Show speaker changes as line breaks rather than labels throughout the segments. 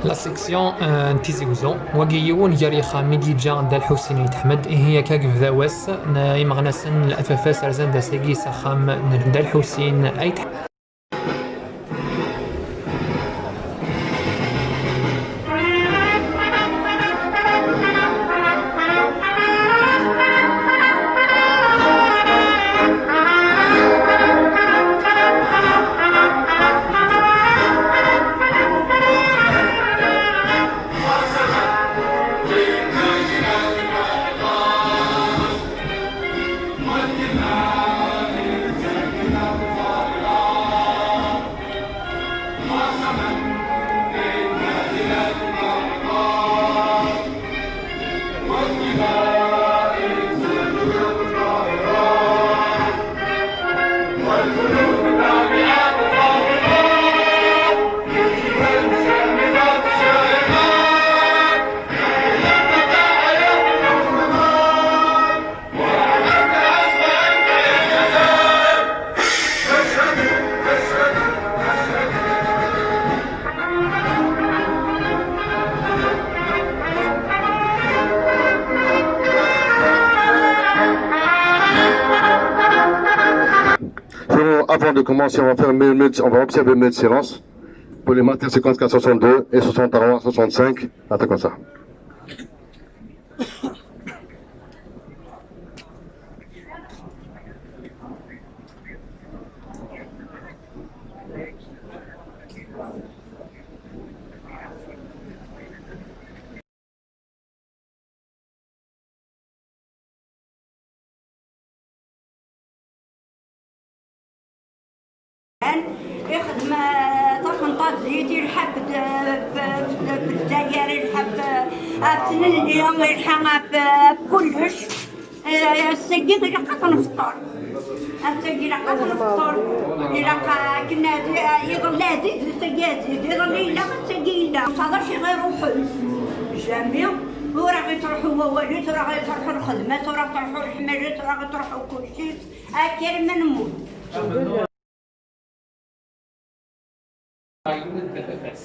لا سيكسيون تيزي وزو وكيون جاريخا ميدي جان دا الحسين يتحمد هي كاكف ذا واس يمغنسن الافافاس رزان دا سيكي سخام دا الحسين اي
Avant de commencer, on va observer une minute de silence pour les martyrs 54-62 et 61-65. Attends comme ça.
يخدم طرقنطاط زيتي الحب في الدجاجر الحب في اليوم يلحق بكلش السجيد يلقى نفطر السجيد يلقى نفطر يلقى كنا يظل لازم السجاد يظل لا السجيد ما تقدرش غير روحه جميع وراه غيتروحوا هو وليد راه غيتروحوا الخدمات وراه غيتروحوا الحمايات راه غيتروحوا كلشي اكل ما نموت.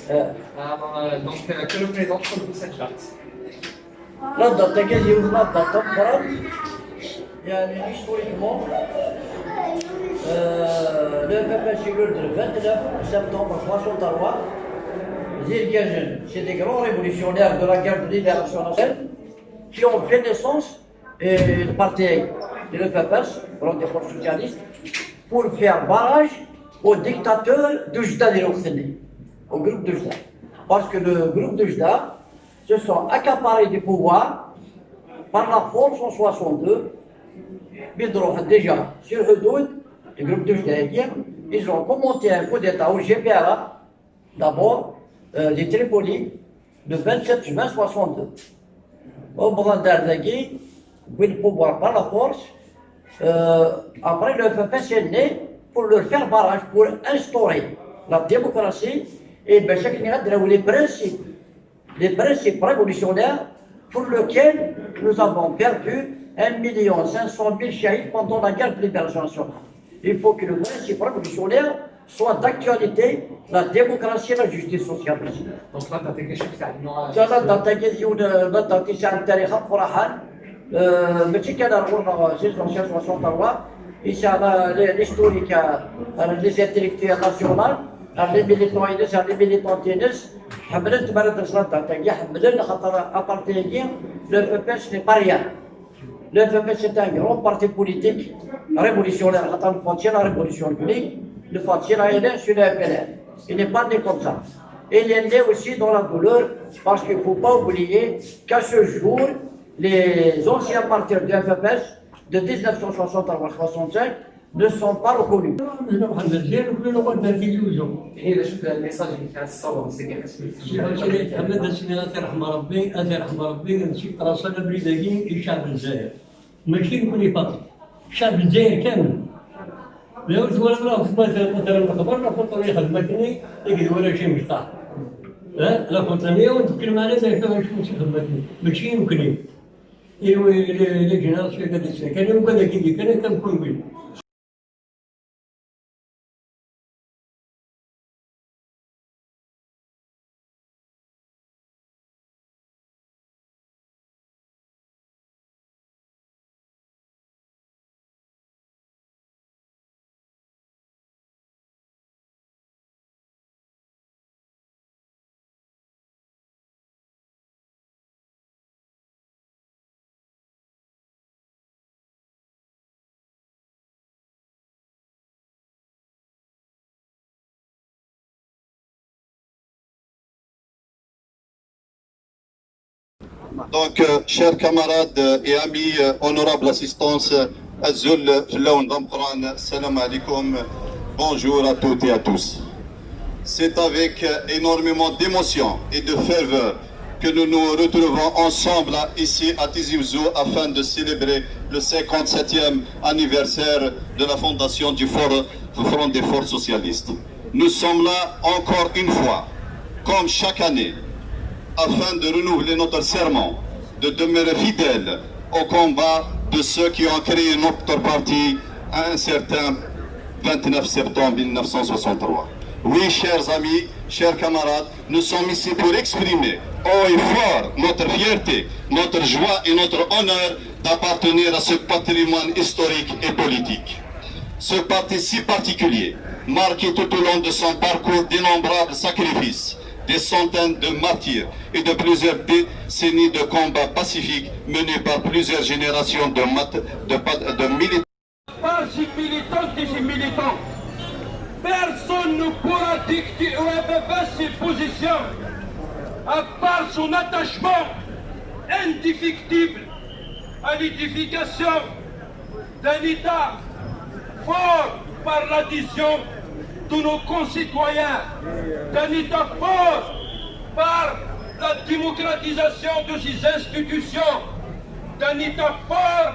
Donc, que représente pour vous cette charte?
La date اللي ولا date تقرب يعني historiquement le peuple civil le 29 septembre 63 Zirgazen, c'est des grands révolutionnaires de la guerre de libération nationale qui ont fait naissance et le parti de l'EPFS, Front des forces socialistes, pour faire barrage au dictateur d'Oujda de l'Occident, au groupe d'Oujda. Parce que le groupe d'Oujda se sont accaparés du pouvoir par la force en 62. Déjà, sur Houdoud, le groupe d'Oujda, ils ont commenté un coup d'État au GPRA, d'abord, les Tripoli, le 27 juin 62. Au Brandardagui, le pouvoir par la force. Après, le FFS est né pour leur faire barrage, pour instaurer la démocratie et les principes révolutionnaires pour lesquels nous avons perdu 1 500 000 shahid pendant la guerre de libération nationale. Il faut que le principe révolutionnaire soit d'actualité, la démocratie et la justice sociale.
Donc là, tu as quelque chose qui
l'historique, les intellectuels nationaux, les militants les militants حملت بلد السلطة تاعي حملنا خاطر ابارتيغي لو بيبس ني با ريان لو بيبس c'est un grand parti politique révolutionnaire خاطر نفوتي لا ريفوليسيون كلي نفوتي لا إله sur le PLN. Il n'est pas né comme ça. Il est né aussi dans la douleur parce qu'il ne faut pas oublier qu'à ce jour, les anciens partis de FFS de 1960 à 65 ne sont pas reconnus.
هي شوف الميساج اللي كان الصور سيدي
محمد السيدي الله يرحمه ربي الله يرحمه ربي نشيك راسنا بريداكين الشعب الجزائر ماشي نكون فقط الشعب الجزائر كامل لا ولا مثلا الخبر لا كنت راه خدمتني يقدر ولا شيء مشطح لا كنت انا ونتكلم على ذلك شنو خدمتني ماشي يمكن ايوا لا جينا كان يمكن كذا كان كنقول
Donc, chers camarades et amis, honorable assistance, Azul, Flaoun Damqran, salam alaikum, bonjour à toutes et à tous. C'est avec énormément d'émotion et de ferveur que nous nous retrouvons ensemble ici à Tizi Ouzou afin de célébrer le 57e anniversaire de la fondation du Front des Forces Socialistes. Nous sommes là encore une fois, comme chaque année, afin de renouveler notre serment, de demeurer fidèles au combat de ceux qui ont créé notre parti à un certain 29 septembre 1963. Oui, chers amis, chers camarades, nous sommes ici pour exprimer haut et fort notre fierté, notre joie et notre honneur d'appartenir à ce patrimoine historique et politique. Ce parti si particulier, marqué tout au long de son parcours d'innombrables sacrifices, des centaines de martyrs et de plusieurs décennies de combats pacifiques menés par plusieurs générations de militants.
Militantes et militants, personne ne pourra dicter au FFS ses positions, à part son attachement indéfectible à l'édification d'un État fort par l'adhésion de nos concitoyens, d'un État fort par la démocratisation de ses institutions, d'un État fort.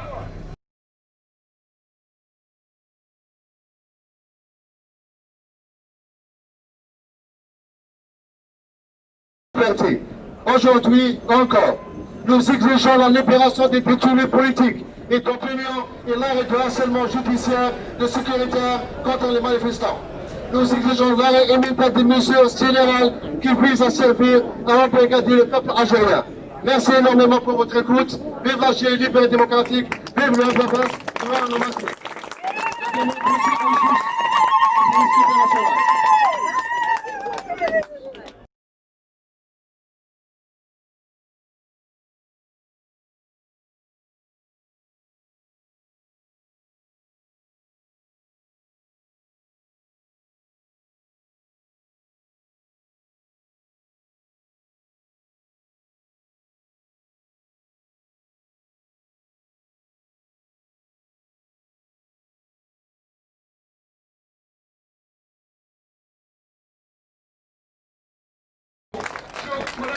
Aujourd'hui encore, nous exigeons la libération des détenus politiques et d'opinion et l'arrêt de harcèlement judiciaire et sécuritaire contre les manifestants. Nous exigeons l'arrêt immédiat des mesures générales qui visent à servir à embrigader le peuple algérien. Merci énormément pour votre écoute. Vive l'Algérie libre et démocratique. Vive le FFS.
شكرا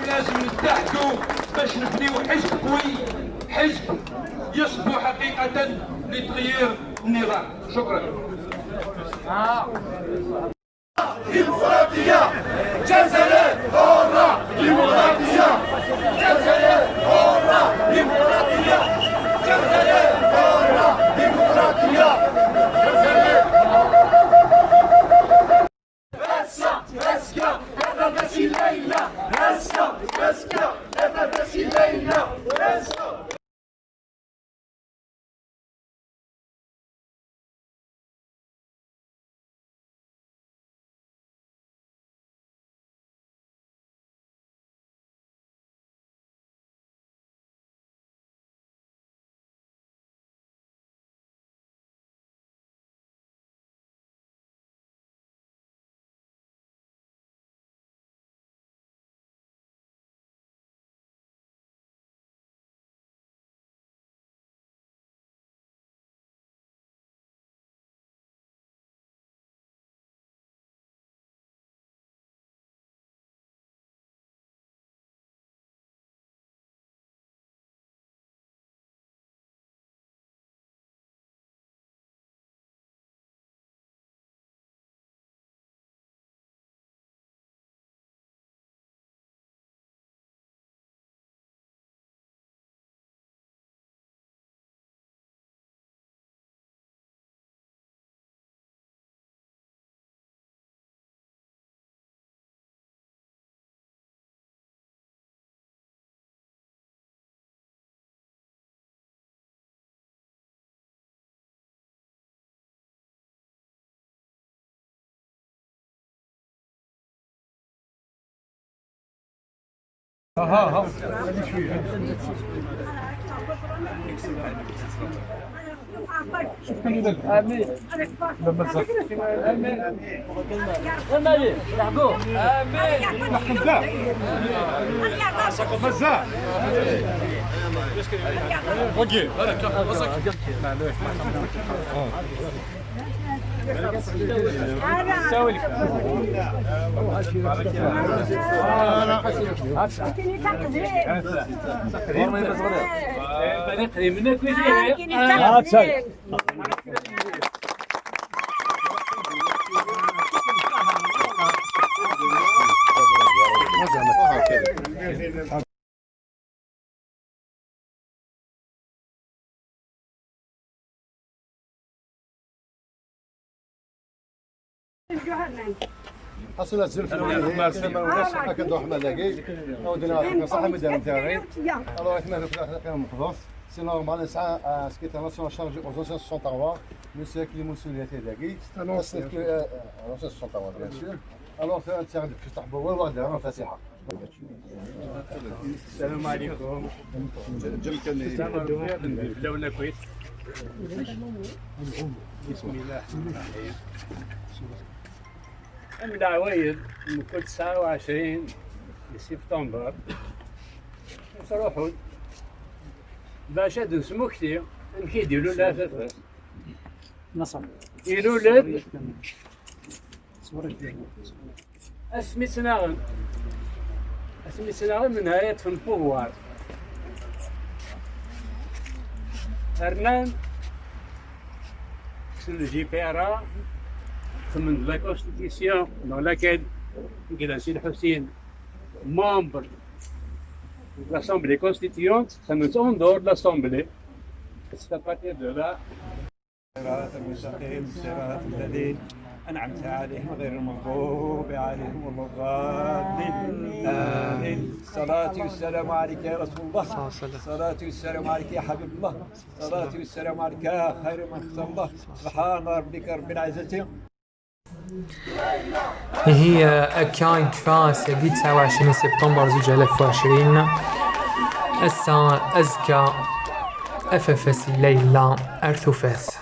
ولازم نتحدوا باش نبنيو حزب قوي، حزب يصبو حقيقة لتغيير النظام. شكرا. ديمقراطية جزائر حرة، ديمقراطية جزائر حرة، ديمقراطية جزائر حرة، ديمقراطية جزائر.
ها
حصلت زلف هي سما وناس كندو حمالاكي او درنا صح مدام تاعي alors احنا كنا مقبوض سي نورمال نسعى سكيت ناسيون شارجي aux anciens 63 monsieur qui المسؤوليات هذاكي anciens 63 bien sûr alors فانت تفتح بوابه وغادي فاتحه
السلام عليكم. دولة كويت. بسم الله الرحمن الرحيم. من عوايد من كل 29 سبتمبر نروحوا باش هاد نسمو كثير نمشي يديروا لها فافاس. يولد اسمي سناغن من نهاية في البوار Hernan, c'est le JPRA, de la Constitution dans laquelle Guilassine Hussein, membre de l'Assemblée constituante, ça nous en dehors de l'Assemblée. C'est à partir de là. أنعمت عليهم غير المغضوب عليهم ولا الضالين آمين. الصلاة والسلام عليك يا رسول الله، الصلاة والسلام عليك يا حبيب الله، الصلاة والسلام عليك يا خير من خلق الله. سبحان ربك رب العزة.
هي أكاين كفا سيدي 29 سبتمبر 2020 أسا أزكى أففس الليلة أرثوفاس.